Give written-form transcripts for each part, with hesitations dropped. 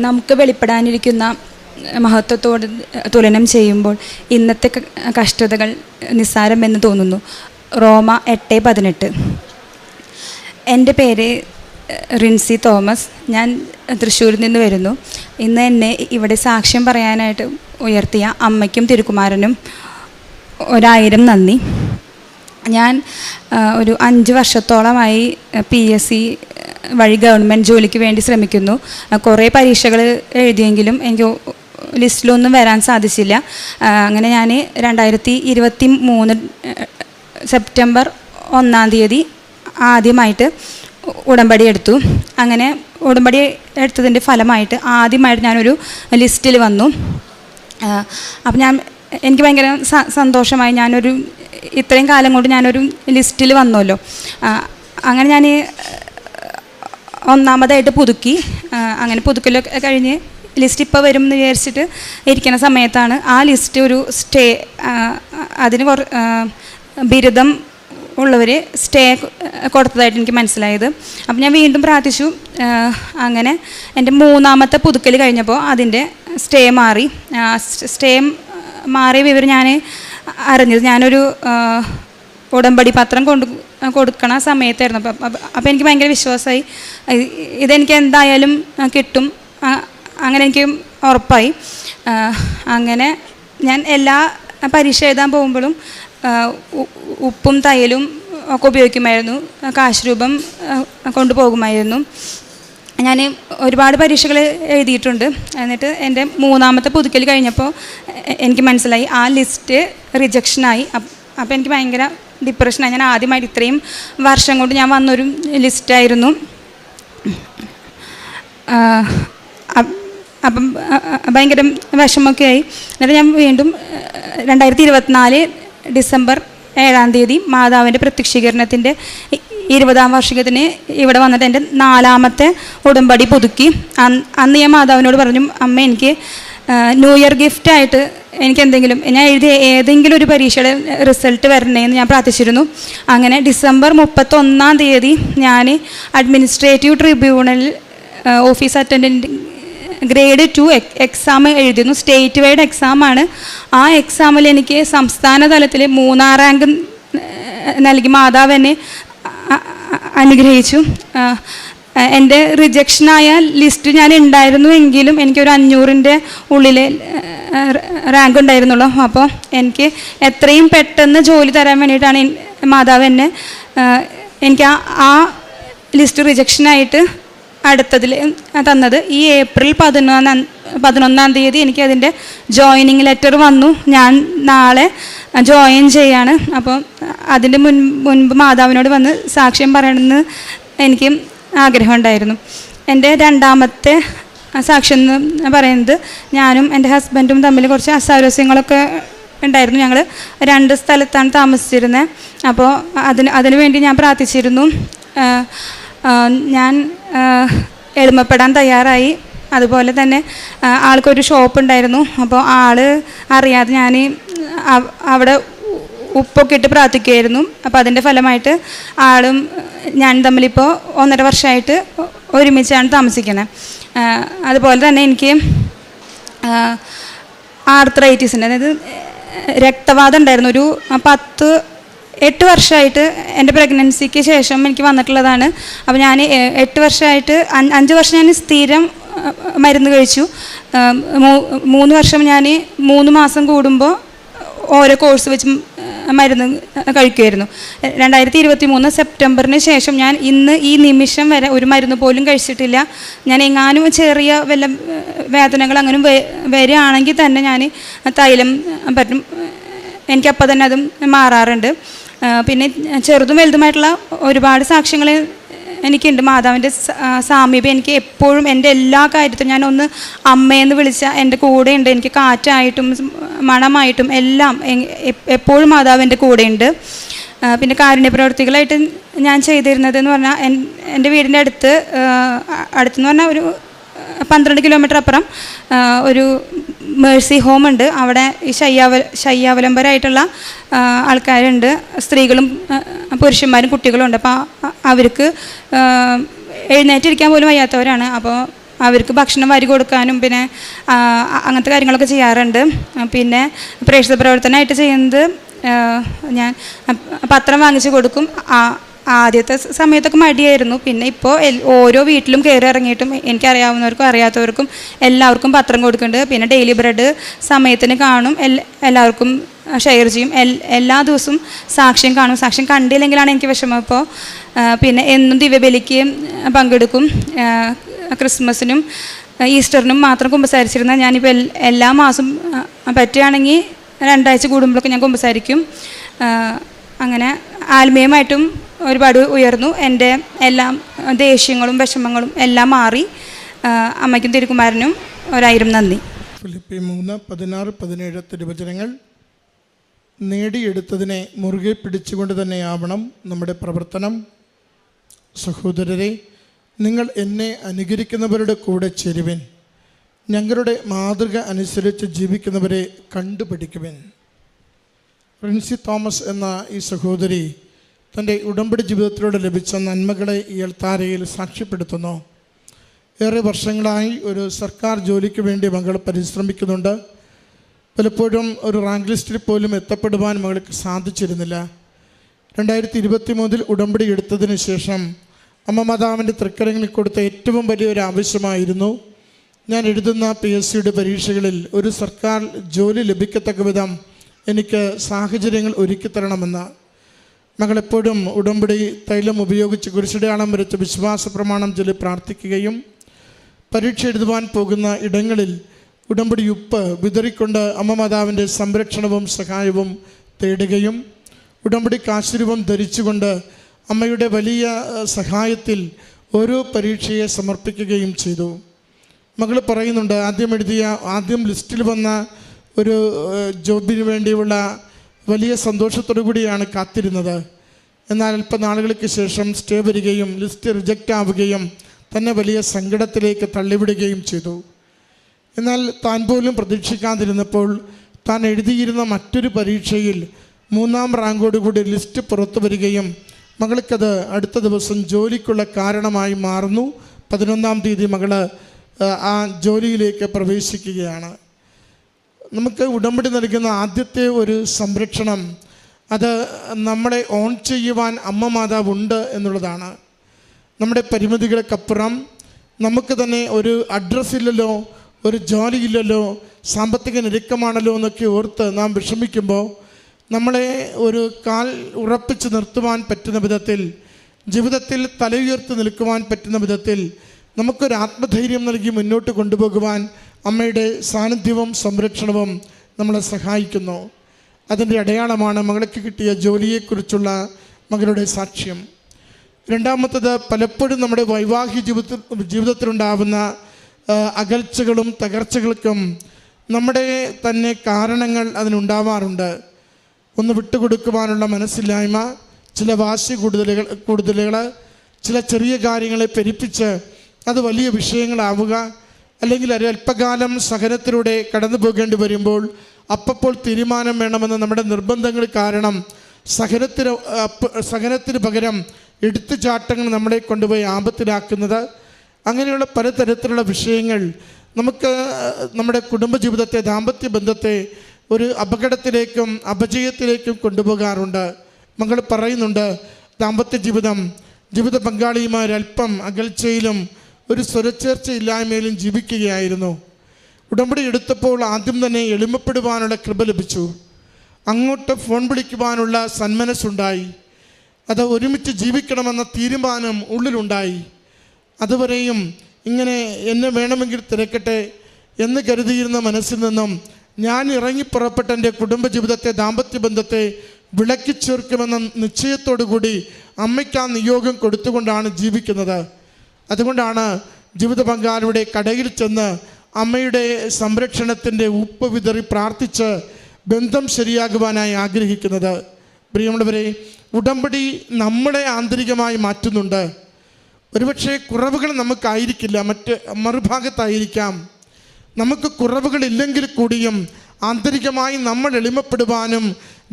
നമുക്ക് വെളിപ്പെടാനിരിക്കുന്ന മഹത്വത്തോട് തുലനം ചെയ്യുമ്പോൾ ഇന്നത്തെ കഷ്ടതകൾ നിസ്സാരമെന്ന് തോന്നുന്നു. റോമ 8:18. എൻ്റെ പേര് റിൻസി തോമസ്. ഞാൻ തൃശ്ശൂരിൽ നിന്ന് വരുന്നു. ഇന്ന് എന്നെ ഇവിടെ സാക്ഷ്യം പറയാനായിട്ട് ഉയർത്തിയ അമ്മയ്ക്കും തിരുക്കുമാരനും 1000 നന്ദി. ഞാൻ ഒരു 5 വർഷത്തോളമായി PSC വഴി ഗവൺമെൻറ് ജോലിക്ക് വേണ്ടി ശ്രമിക്കുന്നു. കുറേ പരീക്ഷകൾ എഴുതിയെങ്കിലും എനിക്ക് ലിസ്റ്റിലൊന്നും വരാൻ സാധിച്ചില്ല. അങ്ങനെ ഞാൻ 2023 സെപ്റ്റംബർ 1 ആദ്യമായിട്ട് ഉടമ്പടി എടുത്തു. അങ്ങനെ ഉടമ്പടി എടുത്തതിൻ്റെ ഫലമായിട്ട് ആദ്യമായിട്ട് ഞാനൊരു ലിസ്റ്റിൽ വന്നു. അപ്പം എനിക്ക് ഭയങ്കര സന്തോഷമായി. ഞാനൊരു ഇത്രയും കാലം കൊണ്ട് ഞാനൊരു ലിസ്റ്റിൽ വന്നല്ലോ. അങ്ങനെ ഞാൻ ഒന്നാമതായിട്ട് പുതുക്കി. അങ്ങനെ പുതുക്കലൊക്കെ കഴിഞ്ഞ് ലിസ്റ്റ് ഇപ്പോൾ വരും എന്ന് വിചാരിച്ചിട്ട് ഇരിക്കുന്ന സമയത്താണ് ആ ലിസ്റ്റ് ഒരു അതിന് ബിരുദം ഉള്ളവർ സ്റ്റേ കൊടുത്തതായിട്ട് എനിക്ക് മനസ്സിലായത്. അപ്പം ഞാൻ വീണ്ടും പ്രാർത്ഥിച്ചു. അങ്ങനെ എൻ്റെ 3ാമത്തെ പുതുക്കൽ കഴിഞ്ഞപ്പോൾ അതിൻ്റെ സ്റ്റേ മാറി. സ്റ്റേ മാറിയ വിവരം ഞാൻ അറിഞ്ഞത് ഞാനൊരു ഉടമ്പടി പത്രം കൊടുക്കണ സമയത്തായിരുന്നു. അപ്പോൾ എനിക്ക് ഭയങ്കര വിശ്വാസമായി, ഇതെനിക്ക് എന്തായാലും കിട്ടും. അങ്ങനെ എനിക്ക് ഉറപ്പായി. അങ്ങനെ ഞാൻ എല്ലാ പരീക്ഷ എഴുതാൻ പോകുമ്പോഴും ഉപ്പും തൈലും ഒക്കെ ഉപയോഗിക്കുമായിരുന്നു. കാശ് രൂപം കൊണ്ടുപോകുമായിരുന്നു. ഞാൻ ഒരുപാട് പരീക്ഷകൾ എഴുതിയിട്ടുണ്ട്. എന്നിട്ട് എൻ്റെ 3ാമത്തെ പുതുക്കൽ കഴിഞ്ഞപ്പോൾ എനിക്ക് മനസ്സിലായി ആ ലിസ്റ്റ് റിജക്ഷനായി. അപ്പോൾ എനിക്ക് ഭയങ്കര ഡിപ്രഷനായി. ഞാൻ ആദ്യമായിട്ട് ഇത്രയും വർഷം കൊണ്ട് ഞാൻ വന്നൊരു ലിസ്റ്റായിരുന്നു. അപ്പം ഭയങ്കര വിഷമമൊക്കെ ആയി. എന്നിട്ട് ഞാൻ വീണ്ടും 2024 ഡിസംബർ 7 മാതാവിൻ്റെ പ്രത്യക്ഷീകരണത്തിൻ്റെ 20ാം വാർഷികത്തിന് ഇവിടെ വന്നിട്ട് എൻ്റെ 4ാമത്തെ ഉടമ്പടി പുതുക്കി. അന്ന് ഞാൻ മാതാവിനോട് പറഞ്ഞു, അമ്മ എനിക്ക് ന്യൂ ഇയർ ഗിഫ്റ്റായിട്ട് എനിക്ക് ഞാൻ എഴുതിയ ഏതെങ്കിലും ഒരു പരീക്ഷയുടെ റിസൾട്ട് വരണേന്ന് ഞാൻ പ്രാർത്ഥിച്ചിരുന്നു. അങ്ങനെ ഡിസംബർ 31 ഞാൻ administrative tribunal office attendant grade 2 exam എഴുതിയിരുന്നു. സ്റ്റേറ്റ് വൈഡ് എക്സാമാണ്. ആ എക്സാമിൽ എനിക്ക് സംസ്ഥാന തലത്തിൽ 3ാം റാങ്ക് നൽകി മാതാവ് എന്നെ അനുഗ്രഹിച്ചു. എൻ്റെ റിജക്ഷനായ ലിസ്റ്റ് ഞാൻ ഉണ്ടായിരുന്നുവെങ്കിലും എനിക്കൊരു 500ൻ്റെ ഉള്ളിൽ റാങ്ക് ഉണ്ടായിരുന്നുള്ളൂ. അപ്പോൾ എനിക്ക് എത്രയും പെട്ടെന്ന് ജോലി തരാൻ വേണ്ടിയിട്ടാണ് മാതാവ് എന്നെ എനിക്ക് ആ ലിസ്റ്റ് റിജക്ഷനായിട്ട് അടുത്തതിൽ തന്നത്. ഈ ഏപ്രിൽ 11 എനിക്ക് അതിൻ്റെ ജോയിനിങ് ലെറ്റർ വന്നു. ഞാൻ നാളെ ജോയിൻ ചെയ്യാണ്. അപ്പോൾ അതിൻ്റെ മുൻപ് മാതാവിനോട് വന്ന് സാക്ഷ്യം പറയണമെന്ന് എനിക്ക് ആഗ്രഹമുണ്ടായിരുന്നു. എൻ്റെ 2ാമത്തെ സാക്ഷ്യം എന്ന് പറയുന്നത് ഞാനും എൻ്റെ ഹസ്ബൻഡും തമ്മിൽ കുറച്ച് അസാരസ്യങ്ങളൊക്കെ ഉണ്ടായിരുന്നു. ഞങ്ങൾ 2 സ്ഥലത്താണ് താമസിച്ചിരുന്നത്. അപ്പോൾ അതിനു വേണ്ടി ഞാൻ പ്രാർത്ഥിച്ചിരുന്നു. ഞാൻ എളിമപ്പെടാൻ തയ്യാറായി. അതുപോലെ തന്നെ ആൾക്കൊരു ഷോപ്പ് ഉണ്ടായിരുന്നു. അപ്പോൾ ആൾ അറിയാതെ ഞാൻ അവിടെ ഉപ്പൊക്കെ ഇട്ട് പ്രാർത്ഥിക്കുമായിരുന്നു. അപ്പോൾ അതിൻ്റെ ഫലമായിട്ട് ആളും ഞാൻ തമ്മിലിപ്പോൾ 1.5 വർഷമായിട്ട് ഒരുമിച്ചാണ് താമസിക്കുന്നത്. അതുപോലെ തന്നെ എനിക്ക് ആർത്രൈറ്റിസിൻ്റെ, അതായത് രക്തവാതം ഉണ്ടായിരുന്നു. ഒരു 8 വർഷമായിട്ട് എൻ്റെ പ്രഗ്നൻസിക്ക് ശേഷം എനിക്ക് വന്നിട്ടുള്ളതാണ്. അപ്പോൾ ഞാൻ 8 വർഷമായിട്ട് 5 വർഷം ഞാൻ സ്ഥിരം മരുന്ന് കഴിച്ചു. 3 വർഷം ഞാൻ 3 മാസം കൂടുമ്പോൾ ഓരോ കോഴ്സ് വെച്ച് മരുന്ന് കഴിക്കുമായിരുന്നു. 2023 സെപ്റ്റംബറിന് ശേഷം ഞാൻ ഈ നിമിഷം വരെ ഒരു മരുന്ന് പോലും കഴിച്ചിട്ടില്ല. ഞാൻ എങ്ങാനും ചെറിയ വല്ല വേദനകൾ അങ്ങനെ വരികയാണെങ്കിൽ തന്നെ ഞാൻ തൈലം പറ്റും, എനിക്കപ്പോൾ തന്നെ അതും മാറാറുണ്ട്. പിന്നെ ചെറുതും വലുതുമായിട്ടുള്ള ഒരുപാട് സാക്ഷ്യങ്ങൾ എനിക്കുണ്ട്. മാതാവിൻ്റെ സാമീപ്യം എനിക്ക് എപ്പോഴും എൻ്റെ എല്ലാ കാര്യത്തിലും ഞാൻ ഒന്ന് അമ്മയെന്ന് വിളിച്ചാൽ എൻ്റെ കൂടെയുണ്ട്. എനിക്ക് കാറ്റായിട്ടും മണമായിട്ടും എല്ലാം എപ്പോഴും മാതാവ് എൻ്റെ കൂടെയുണ്ട്. പിന്നെ കാരുണ്യ പ്രവർത്തികളായിട്ട് ഞാൻ ചെയ്തിരുന്നതെന്ന് പറഞ്ഞാൽ എൻ്റെ വീടിൻ്റെ അടുത്തെന്ന് പറഞ്ഞാൽ ഒരു 12 കിലോമീറ്റർ അപ്പുറം ഒരു മേഴ്സി ഹോം ഉണ്ട്. അവിടെ ഈ ശയ്യാവലംബരായിട്ടുള്ള ആൾക്കാരുണ്ട്, സ്ത്രീകളും പുരുഷന്മാരും കുട്ടികളും ഉണ്ട്. അപ്പോൾ അവർക്ക് എഴുന്നേറ്റിരിക്കാൻ പോലും വയ്യാത്തവരാണ്. അപ്പോൾ അവർക്ക് ഭക്ഷണം വാരി കൊടുക്കാനും പിന്നെ അങ്ങനത്തെ കാര്യങ്ങളൊക്കെ ചെയ്യാറുണ്ട്. പിന്നെ പ്രേക്ഷിത പ്രവർത്തനമായിട്ട് ചെയ്യുന്നത് ഞാൻ പത്രം വാങ്ങിച്ച് കൊടുക്കും. ആദ്യത്തെ സമയത്തൊക്കെ മടിയായിരുന്നു. പിന്നെ ഇപ്പോൾ ഓരോ വീട്ടിലും കയറി ഇറങ്ങിയിട്ടും എനിക്കറിയാവുന്നവർക്കും അറിയാത്തവർക്കും എല്ലാവർക്കും പത്രം കൊടുക്കുന്നുണ്ട്. പിന്നെ ഡെയിലി ബ്രെഡ് സമയത്തിന് കാണും, എല്ലാവർക്കും ഷെയർ ചെയ്യും. എല്ലാ ദിവസവും സാക്ഷ്യം കാണും. സാക്ഷ്യം കണ്ടില്ലെങ്കിലാണ് എനിക്ക് വിഷമം. ഇപ്പോൾ പിന്നെ എന്നും ദിവ്യബലിക്ക് പങ്കെടുക്കും. ക്രിസ്മസിനും ഈസ്റ്ററിനും മാത്രം കുമ്പസാരിച്ചിരുന്ന ഞാനിപ്പോൾ എല്ലാ മാസം പറ്റുകയാണെങ്കിൽ 2 ആഴ്ച കൂടുമ്പോഴൊക്കെ ഞാൻ കുമ്പസാരിക്കും. അങ്ങനെ ആത്മീയമായിട്ടും ഒരുപാട് ഉയർന്നു. എൻ്റെ എല്ലാ ദേഷ്യങ്ങളും വിഷമങ്ങളും എല്ലാം മാറി. അമ്മയ്ക്കും തിരുക്കുമാരനും 1000 നന്ദി. ഫിലിപ്പി 3:16-17 തിരുവചനങ്ങൾ. നേടിയെടുത്തതിനെ മുറുകെ പിടിച്ചുകൊണ്ട് തന്നെയാവണം നമ്മുടെ പ്രവർത്തനം. സഹോദരരെ, നിങ്ങൾ എന്നെ അനുകരിക്കുന്നവരുടെ കൂടെ ചേരുവിൻ. ഞങ്ങളുടെ മാതൃക അനുസരിച്ച് ജീവിക്കുന്നവരെ കണ്ടുപിടിക്കുവിൻ. പ്രിൻസി തോമസ് എന്ന ഈ സഹോദരി തൻ്റെ ഉടമ്പടി ജീവിതത്തിലൂടെ ലഭിച്ച നന്മകളെ ഈ അൾത്താരയിൽ സാക്ഷ്യപ്പെടുത്തുന്നു. ഏറെ വർഷങ്ങളായി ഒരു സർക്കാർ ജോലിക്ക് വേണ്ടി മകൾ പരിശ്രമിക്കുന്നുണ്ട്. പലപ്പോഴും ഒരു റാങ്ക് ലിസ്റ്റിൽ പോലും എത്തപ്പെടുവാൻ മകൾക്ക് സാധിച്ചിരുന്നില്ല. 2023 ഉടമ്പടി എടുത്തതിന് ശേഷം അമ്മ മാതാവിൻ്റെ തൃക്കരങ്ങളിൽ കൊടുത്ത ഏറ്റവും വലിയൊരു ആവശ്യമായിരുന്നു, ഞാൻ എഴുതുന്ന PSCയുടെ പരീക്ഷകളിൽ ഒരു സർക്കാർ ജോലി ലഭിക്കത്തക്ക വിധം എനിക്ക് സാഹചര്യങ്ങൾ ഒരുക്കിത്തരണമെന്ന്. മകളെപ്പോഴും ഉടമ്പടി തൈലം ഉപയോഗിച്ച് കുരിശടയാളം വരച്ച് വിശ്വാസ പ്രമാണം ചൊല്ലി പ്രാർത്ഥിക്കുകയും പരീക്ഷ എഴുതുവാൻ പോകുന്ന ഇടങ്ങളിൽ ഉടമ്പടി ഉപ്പ് വിതറിക്കൊണ്ട് അമ്മ മാതാവിൻ്റെ സംരക്ഷണവും സഹായവും തേടുകയും ഉടമ്പടി കാശുരൂപം ധരിച്ചുകൊണ്ട് അമ്മയുടെ വലിയ സഹായത്തിൽ ഓരോ പരീക്ഷയെ സമർപ്പിക്കുകയും ചെയ്തു. മകൾ പറയുന്നുണ്ട്, ആദ്യം ലിസ്റ്റിൽ വന്ന ഒരു ജോബിന് വേണ്ടിയുള്ള വലിയ സന്തോഷത്തോടു കൂടിയാണ് കാത്തിരുന്നത്. എന്നാൽ അല്പനാളുകൾക്ക് ശേഷം സ്റ്റേ വരികയും ലിസ്റ്റ് റിജക്റ്റ് ആവുകയും തന്നെ വലിയ സങ്കടത്തിലേക്ക് തള്ളിവിടുകയും ചെയ്തു. എന്നാൽ താൻ പോലും പ്രതീക്ഷിക്കാതിരുന്നപ്പോൾ താൻ എഴുതിയിരുന്ന മറ്റൊരു പരീക്ഷയിൽ 3ാം റാങ്കോടുകൂടി ലിസ്റ്റ് പുറത്തു വരികയും മകൾക്കത് അടുത്ത ദിവസം ജോലിക്കുള്ള കാരണമായി മാറുന്നു. 11ാം തീയതി മകൾ ആ ജോലിയിലേക്ക് പ്രവേശിക്കുകയാണ്. നമുക്ക് ഉടമ്പടി നൽകുന്ന ആദ്യത്തെ ഒരു സംരക്ഷണം അത് നമ്മളെ ഓൺ ചെയ്യുവാൻ അമ്മ മാതാവുണ്ട് എന്നുള്ളതാണ്. നമ്മുടെ പരിമിതികൾക്കപ്പുറം നമുക്ക് തന്നെ ഒരു അഡ്രസ്സില്ലല്ലോ, ഒരു ജോലിയില്ലല്ലോ, സാമ്പത്തിക ഞെരുക്കമാണല്ലോ എന്നൊക്കെ ഓർത്ത് നാം വിഷമിക്കുമ്പോൾ നമ്മളെ ഒരു കാൽ ഉറപ്പിച്ച് നിർത്തുവാൻ പറ്റുന്ന വിധത്തിൽ, ജീവിതത്തിൽ തലയുയർത്തി നിൽക്കുവാൻ പറ്റുന്ന വിധത്തിൽ നമുക്കൊരു ആത്മധൈര്യം നൽകി മുന്നോട്ട് കൊണ്ടുപോകുവാൻ അമ്മയുടെ സാന്നിധ്യവും സംരക്ഷണവും നമ്മളെ സഹായിക്കുന്നു. അതിൻ്റെ അടയാളമാണ് മകൾക്ക് കിട്ടിയ ജോലിയെക്കുറിച്ചുള്ള മകളുടെ സാക്ഷ്യം. രണ്ടാമത്തത്, പലപ്പോഴും നമ്മുടെ വൈവാഹിക ജീവിതത്തിലുണ്ടാവുന്ന അകൽച്ചകളും തകർച്ചകൾക്കും നമ്മുടെ തന്നെ കാരണങ്ങൾ അതിനുണ്ടാവാറുണ്ട്. ഒന്ന് വിട്ടുകൊടുക്കുവാനുള്ള മനസ്സില്ലായ്മ, ചില വാശി കൂടുതലുകൾ, ചില ചെറിയ കാര്യങ്ങളെ പെരുപ്പിച്ച് അത് വലിയ വിഷയങ്ങളാവുക, അല്ലെങ്കിൽ അല്പകാലം സഹനത്തിലൂടെ കടന്നു പോകേണ്ടി വരുമ്പോൾ അപ്പോൾ തീരുമാനം വേണമെന്ന് നമ്മുടെ നിർബന്ധങ്ങൾ കാരണം സഹനത്തിന് പകരം എടുത്തുചാട്ടങ്ങൾ നമ്മളെ കൊണ്ടുപോയി ആപത്തിലാക്കുന്നത്, അങ്ങനെയുള്ള പലതരത്തിലുള്ള വിഷയങ്ങൾ നമുക്ക് നമ്മുടെ കുടുംബജീവിതത്തെ, ദാമ്പത്യ ബന്ധത്തെ ഒരു അപകടത്തിലേക്കും അപജയത്തിലേക്കും കൊണ്ടുപോകാറുണ്ട്. മകൾ പറയുന്നുണ്ട്, ദാമ്പത്യ ജീവിത പങ്കാളിയുമായൊരല്പം അകൽച്ചയിലും ഒരു സ്വരച്ചേർച്ചയില്ലായ്മയിലും ജീവിക്കുകയായിരുന്നു. ഉടമ്പടി എടുത്തപ്പോൾ ആദ്യം തന്നെ എളിമപ്പെടുവാനുള്ള കൃപ ലഭിച്ചു. അങ്ങോട്ട് ഫോൺ വിളിക്കുവാനുള്ള സന്മനസ്സുണ്ടായി. അത് ഒരുമിച്ച് ജീവിക്കണമെന്ന തീരുമാനം ഉള്ളിലുണ്ടായി. അതുവരെയും ഇങ്ങനെ എന്നെ വേണമെങ്കിൽ തിരക്കട്ടെ എന്ന് കരുതിയിരുന്ന മനസ്സിൽ നിന്നും ഞാൻ ഇറങ്ങിപ്പുറപ്പെട്ട എൻ്റെ കുടുംബജീവിതത്തെ, ദാമ്പത്യ ബന്ധത്തെ വിളക്കി ചേർക്കുമെന്ന നിശ്ചയത്തോടു കൂടി അമ്മയ്ക്ക് ആ നിയോഗം കൊടുത്തുകൊണ്ടാണ് ജീവിക്കുന്നത്. അതുകൊണ്ടാണ് ജീവിത പങ്കാളിയുടെ കടയിൽ ചെന്ന് അമ്മയുടെ സംരക്ഷണത്തിൻ്റെ ഉപ്പ് വിതറി പ്രാർത്ഥിച്ച് ബന്ധം ശരിയാകുവാനായി ആഗ്രഹിക്കുന്നത്. പ്രിയമുള്ളവരെ, ഉടമ്പടി നമ്മളെ ആന്തരികമായി മാറ്റുന്നുണ്ട്. ഒരുപക്ഷെ കുറവുകൾ നമുക്കായിരിക്കില്ല, മറുഭാഗത്തായിരിക്കാം. നമുക്ക് കുറവുകളില്ലെങ്കിൽ കൂടിയും ആന്തരികമായി നമ്മൾ എളിമപ്പെടുവാനും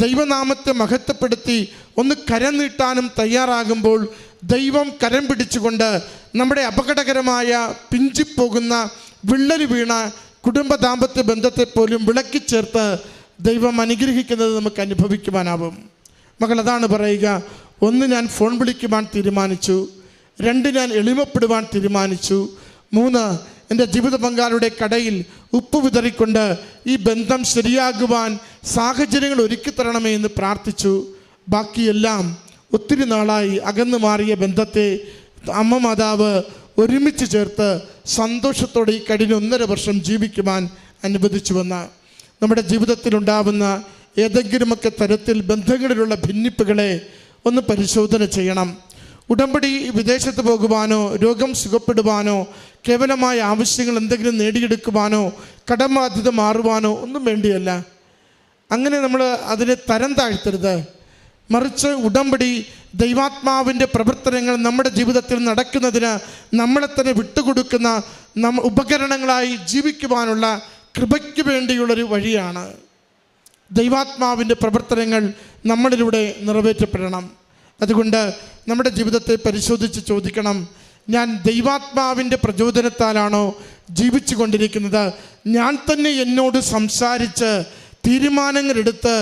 ദൈവനാമത്തെ മഹത്വപ്പെടുത്തി ഒന്ന് കരം നീട്ടാനും തയ്യാറാകുമ്പോൾ ദൈവം കരം പിടിച്ചുകൊണ്ട് നമ്മുടെ അപകടകരമായ പിഞ്ചിപ്പോകുന്ന വിള്ളൽ വീണ കുടുംബ ദാമ്പത്യ ബന്ധത്തെ പോലും വിളക്കിച്ചേർത്ത് ദൈവം അനുഗ്രഹിക്കുന്നത് നമുക്ക് അനുഭവിക്കുവാനാവും. മകൾ അതാണ് പറയുക, 1 ഞാൻ ഫോൺ വിളിക്കുവാൻ തീരുമാനിച്ചു, 2 ഞാൻ എളിമപ്പെടുവാൻ തീരുമാനിച്ചു, 3 എൻ്റെ ജീവിത പങ്കാളിയുടെ കടയിൽ ഉപ്പ് വിതറിക്കൊണ്ട് ഈ ബന്ധം ശരിയാകുവാൻ സാഹചര്യങ്ങൾ ഒരുക്കി തരണമേ എന്ന് പ്രാർത്ഥിച്ചു. ബാക്കിയെല്ലാം ഒത്തിരി നാളായി അകന്നു മാറിയ ബന്ധത്തെ അമ്മ മാതാവ് ഒരുമിച്ച് ചേർത്ത് സന്തോഷത്തോടെ ഈ കഴിഞ്ഞ 1.5 വർഷം ജീവിക്കുവാൻ അനുവദിച്ചുവെന്ന്. നമ്മുടെ ജീവിതത്തിലുണ്ടാവുന്ന ഏതെങ്കിലുമൊക്കെ തരത്തിൽ ബന്ധങ്ങളിലുള്ള ഭിന്നിപ്പുകളെ ഒന്ന് പരിശോധന ചെയ്യണം. ഉടമ്പടി വിദേശത്ത് പോകുവാനോ രോഗം സുഖപ്പെടുവാനോ കേവലമായ ആവശ്യങ്ങൾ എന്തെങ്കിലും നേടിയെടുക്കുവാനോ കടബാധ്യത മാറുവാനോ ഒന്നും വേണ്ടിയല്ല. അങ്ങനെ നമ്മൾ അതിനെ തരം താഴ്ത്തരുത്. മറിച്ച് ഉടമ്പടി ദൈവാത്മാവിൻ്റെ പ്രവർത്തനങ്ങൾ നമ്മുടെ ജീവിതത്തിൽ നടക്കുന്നതിന് നമ്മളെ തന്നെ വിട്ടുകൊടുക്കുന്ന ഉപകരണങ്ങളായി ജീവിക്കുവാനുള്ള കൃപയ്ക്ക് വേണ്ടിയുള്ളൊരു വഴിയാണ്. ദൈവാത്മാവിൻ്റെ പ്രവർത്തനങ്ങൾ നമ്മളിലൂടെ നിറവേറ്റപ്പെടണം. അതുകൊണ്ട് നമ്മുടെ ജീവിതത്തെ പരിശോധിച്ച് ചോദിക്കണം, ഞാൻ ദൈവാത്മാവിൻ്റെ പ്രചോദനത്താലാണോ ജീവിച്ചു കൊണ്ടിരിക്കുന്നത്? ഞാൻ തന്നെ എന്നോട് സംസാരിച്ച് തീരുമാനങ്ങളെടുത്ത്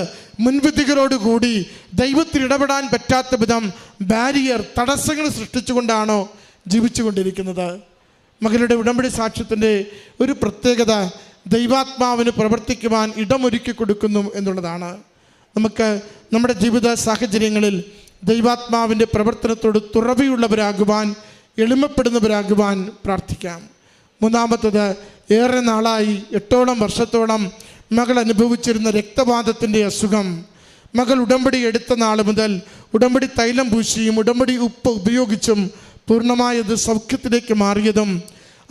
മുൻവിധികളോടുകൂടി ദൈവത്തിൽ ഇടപെടാൻ പറ്റാത്ത വിധം ബാരിയർ തടസ്സങ്ങൾ സൃഷ്ടിച്ചുകൊണ്ടാണോ ജീവിച്ചു കൊണ്ടിരിക്കുന്നത്? മകളുടെ ഉടമ്പടി സാക്ഷ്യത്തിൻ്റെ ഒരു പ്രത്യേകത ദൈവാത്മാവിന് പ്രവർത്തിക്കുവാൻ ഇടമൊരുക്കി കൊടുക്കുന്നു എന്നുള്ളതാണ്. നമുക്ക് നമ്മുടെ ജീവിത സാഹചര്യങ്ങളിൽ ദൈവാത്മാവിൻ്റെ പ്രവർത്തനത്തോട് തുറവിയുള്ളവരാകുവാൻ, എളിമപ്പെടുന്നവരാകുവാൻ പ്രാർത്ഥിക്കാം. 3-ാമത്തത്, ഏറെ നാളായി 8ഓളം വർഷത്തോളം മകൾ അനുഭവിച്ചിരുന്ന രക്തവാതത്തിൻ്റെ അസുഖം. മകൾ ഉടമ്പടി എടുത്ത നാൾ മുതൽ ഉടമ്പടി തൈലം പൂശിയും ഉടമ്പടി ഉപ്പ് ഉപയോഗിച്ചും പൂർണ്ണമായത് സൗഖ്യത്തിലേക്ക് മാറിയതും,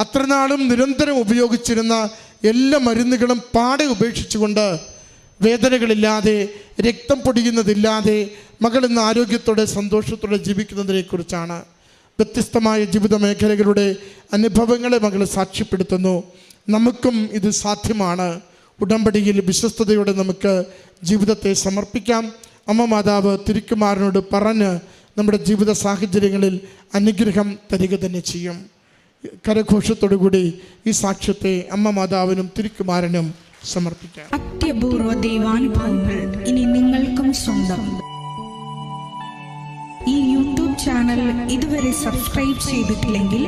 അത്രനാളും നിരന്തരം ഉപയോഗിച്ചിരുന്ന എല്ലാ മരുന്നുകളും പാടെ ഉപേക്ഷിച്ചുകൊണ്ട് വേദനകളില്ലാതെ രക്തം പൊടിയുന്നതില്ലാതെ മകൾ ഇന്ന് ആരോഗ്യത്തോടെ സന്തോഷത്തോടെ ജീവിക്കുന്നതിനെക്കുറിച്ചാണ്. വ്യത്യസ്തമായ ജീവിത മേഖലകളുടെ അനുഭവങ്ങളെ മകൾ സാക്ഷ്യപ്പെടുത്തുന്നു. നമുക്കും ഇത് സാധ്യമാണ്. ഉടമ്പടിയിൽ വിശ്വസ്തയോടെ നമുക്ക് ജീവിതത്തെ സമർപ്പിക്കാം. അമ്മ മാതാവ് തിരുക്കുമാരനോട് പറഞ്ഞ് നമ്മുടെ ജീവിത സാഹചര്യങ്ങളിൽ അനുഗ്രഹം തരിക തന്നെ ചെയ്യും. കരഘോഷത്തോടുകൂടി ഈ സാക്ഷ്യത്തെ അമ്മ മാതാവിനും തിരുക്കുമാരനും സമർപ്പിക്കാം. അത്യപൂർവ ദൈവാനുഭവങ്ങൾ ഇനി നിങ്ങൾക്കും സ്വന്തം. ഈ യൂട്യൂബ് ചാനൽ ഇതുവരെ സബ്സ്ക്രൈബ് ചെയ്തിട്ടില്ലെങ്കിൽ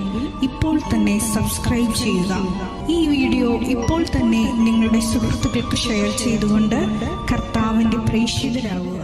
ഇപ്പോൾ തന്നെ സബ്സ്ക്രൈബ് ചെയ്യുക. ഈ വീഡിയോ ഇപ്പോൾ തന്നെ നിങ്ങളുടെ സുഹൃത്തുക്കൾക്ക് ഷെയർ ചെയ്തുകൊണ്ട് കർത്താവിൻ്റെ പ്രേക്ഷിതരാകുക.